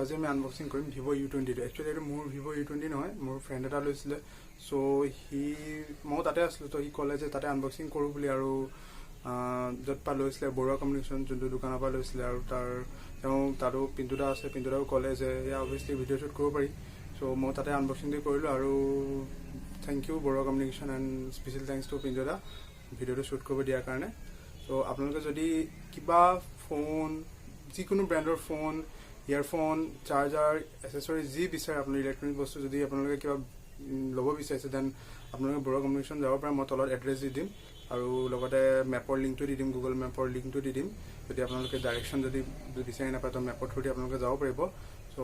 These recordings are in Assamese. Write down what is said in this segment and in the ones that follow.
আজি আমি আনবক্সিং কৰিম Vivo U20 টো একচুয়ালি এটা মোৰ Vivo U20 নহয় মোৰ ফ্ৰেণ্ড এটা লৈছিলে সো মই তাতে আছিলো তো হি কলে যে তাতে আনবক্সিং কৰো বুলি আৰু যত পা লৈছিলে বৰুৱা কমিউনিকেশন যোনটো দোকানৰ পৰা লৈছিলে আৰু তাৰো পিন্টুটা আছে পিন্টুটাও কলে যে ইয়া অবভিয়াসলি ভিডিও শুট কৰিব পাৰি সো মই তাতে আনবক্সিং কৰিলো আৰু thank you Baruah communication and special thanks to পিন্টুটা ভিডিওটো শুট কৰিব দিয়াৰ কাৰণে সো আপোনালোকে যদি কিবা ফোন যিকোনো ব্ৰ্যান্ডৰ ফোন ইয়াৰফোন চাৰ্জাৰ এসেসৰি যি বিচাৰে আপুনি ইলেক্ট্ৰনিক বস্তু যদি আপোনালোকে কিবা লব বিচাৰিছে দেন আপোনালোকে বৰুৱা কমিউনিকেশন যাব পাৰে মই তলত এড্ৰেছ দি দিম আৰু লগতে মেপৰ লিংকটো দি দিম গুগল মেপৰ লিংকটো দি দিম যদি আপোনালোকে ডাইৰেকশন যদি বিচাৰি নাপায় তো মেপৰ থ্ৰুদি আপোনালোকে যাব পাৰিব সো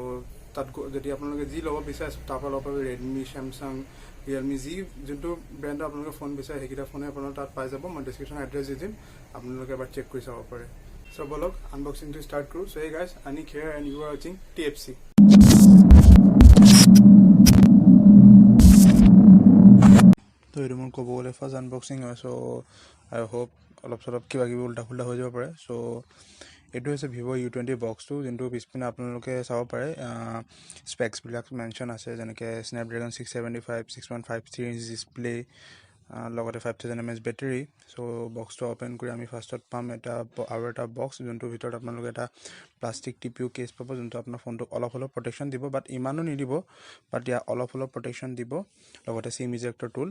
তাত যদি আপোনালোকে যি লব বিচাৰে তাৰ পৰা লব পাৰিব ৰেডমি স্যামসাং ৰিয়েলমি যি যোনটো ব্ৰ্যান্ড আপোনালোকে ফোন বিচাৰে সেইকেইটা ফোনে আপোনালোকে তাত পাই যাব মই ডেসক্ৰিপশন এড্ৰেছ দি দিম আপোনালোকে এবাৰ চেক কৰি চাব পাৰে So bolog unboxing to start crew. So hey guys, Anik here and you are watching TFC. So এই মোৰ ক'ব গ'লে ফাৰ্ষ্ট আনবক্সিং হয় সো আই হোপ অলপ সলপ কিবা কিবি উল্টা ফুল্টা হৈ যাব পাৰে সো এইটো হৈছে Vivo U20 বক্সটো যোনটো পিছপিনে আপোনালোকে চাব পাৰে স্পেক্স বিলাক মেনশন আছে যেনেকৈ Snapdragon 675 6.53 ইঞ্চ ডিসপ্লে লগতে 5000 mAh ব্যাটারি সো বক্সটো ওপেন কৰি আমি ফাৰ্স্টত পাম এটা আৰু এটা বক্স যোনটো ভিতৰত আপোনালোকে এটা প্লাষ্টিক টিপিউ কেস পাব যোনটো আপোনাৰ ফোনটো অলপ অলপ প্ৰটেকশন দিব বাট ইমানো নিদিব বাট ইয়া অলপ অলপ প্ৰটেকশন দিব লগতে সিম ইজেক্টৰ টুল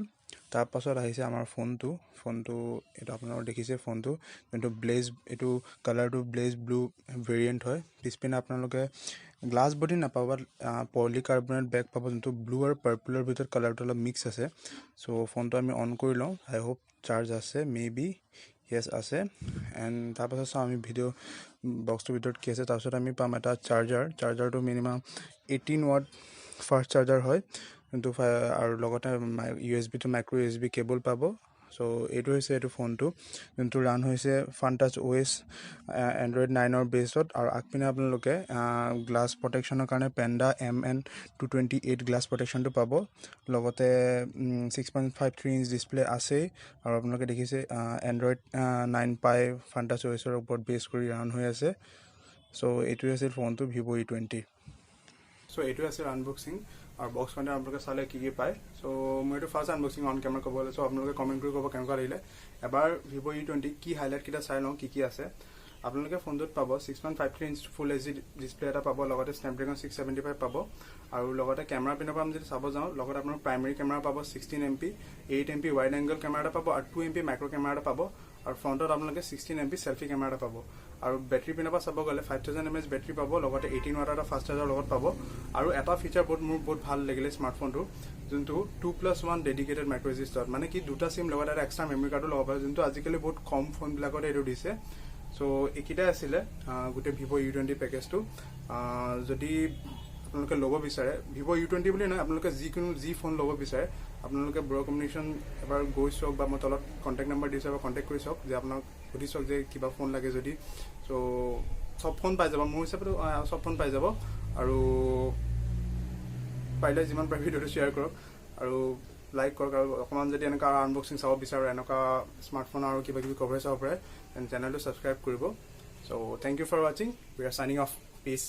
তাৰ পাছত আহিছে আমাৰ ফোনটো এটা আপোনালোকে দেখিছে ফোনটো যোনটো ব্লেজ এটো কালাৰটো ব্লেজ ব্লু ভেৰিয়েন্ট হয় পিছপিনে আপোনালোকে গ্লাস বডি নাপাব বাট পলিকাৰ্বনেট বেক পাব যোনটো ব্লু আৰু পাৰ্পলৰ ভিতৰত কালাৰটো অলপ মিক্স আছে সো ফোনটো আমি অন কৰি লওঁ আই হোপ চাৰ্জ আছে মেবি yes আছে এন্ড তাৰ পাছত আমি ভিডিও বক্সটোৰ ভিতৰত কি আছে তাৰ পাছত আমি পাম এটা চাৰ্জাৰটো মিনিমাম 18 ওয়াট ফাষ্ট চাৰ্জাৰ হয় কিন্তু আৰু লগতে USB two micro USB cable পাব সো এইটো হৈছে এইটো ফোনটো যোনটো ৰান হৈছে ফান্টাচ OS Android 9 ৰ বেছত আৰু আগপিনে আপোনালোকে গ্লাস প্ৰটেকশনৰ কাৰণে পেন্ডা MN228 গ্লাস প্ৰটেকশনটো পাব লগতে 6.53 ইঞ্চ ডিসপ্লে আছে আৰু আপোনালোকে দেখিছে Android 9 পাই ফান্টাচ OS ৰ ওপৰত বেছ কৰি ৰান হৈ আছে সো এইটো হৈছে ফোনটো Vivo U20 সো এইটো আছে আনবক্সিং আৰু বক্স মানে আপোনালোকে চালে কি কি পায় সো মই এইটো ফাৰ্স্ট আনবক্সিং অন ক্যামেৰা ক'বলৈ সো আপোনালোকে কমেন্ট কৰি ক'ব কেনেকুৱা লাগিলে এবাৰ Vivo U20 কি হাইলাইট কিটা চাই লওঁ কি আছে আপোনালোকে ফোনটোত পাব 6.53 ইঞ্চ ফুল HD ডিসপ্লে এটা পাব লগতে Snapdragon 675 পাব আৰু লগতে ক্যামেৰা পিনৰ পৰা আমি যদি চাব যাওঁ লগতে আপোনাৰ প্ৰাইমাৰী ক্যামেৰা পাব 16 MP 8 MP wide angle camera পাব আৰু 2 MP মাইক্ৰো ক্যামেৰা পাব আৰু ফ্ৰণ্টত আপোনালোকে 16 MP সেলফি ক্যামেৰা পাব আৰু ব্যাটাৰি পিনৰ পৰা চাব গলে 5000 mAh ব্যাটাৰি পাব লগতে 18 ওয়াট এটা ফাষ্ট চাৰ্জাৰ লগত পাব আৰু এটা ফিচাৰ মোৰ বহুত ভাল লাগিলে স্মাৰ্টফোনটো যোনটো 2+1 ডেডিকেটেড মাইক্ৰো SD স্লট মানে কি দুটা সিম লগতে এটা এক্সট্ৰা মেমৰি কাৰ্ডো লগাব পাৰে যোনটো আজিকালি বহুত কম ফোন বিলাকত এটো দিছে সো একিটা আছিলে গুটে Vivo U20 পেকেজটো যদি আপোনালোকে লব বিচাৰে Vivo U20 বুলি নহয় আপোনালোকে যি ফোন লব বিচাৰে আপোনালোকে বৰুৱা কমিউনিকেশন এবাৰ গৈ চাওক বা মই তলত কন্টাক্ট নাম্বাৰ দিছো বা কন্টাক্ট কৰি চাওক যে আপোনাক সুধি চাওক যে কিবা ফোন লাগে যদি সো সব ফোন পাই যাব মোৰ হিচাপে সব ফোন পাই যাব আৰু পাইলে যিমান পাৰে ভিডিওটো শেয়াৰ কৰক আৰু লাইক কৰক আৰু অকমান যদি এনেকা আনবক্সিং চাব বিচাৰে এনেকা স্মাৰ্টফোন আৰু কিবা কিবি কভাৰেজ চাব পাৰে দেন চেনেলটো সাবস্ক্ৰাইব কৰিব so thank you for watching we are signing off piece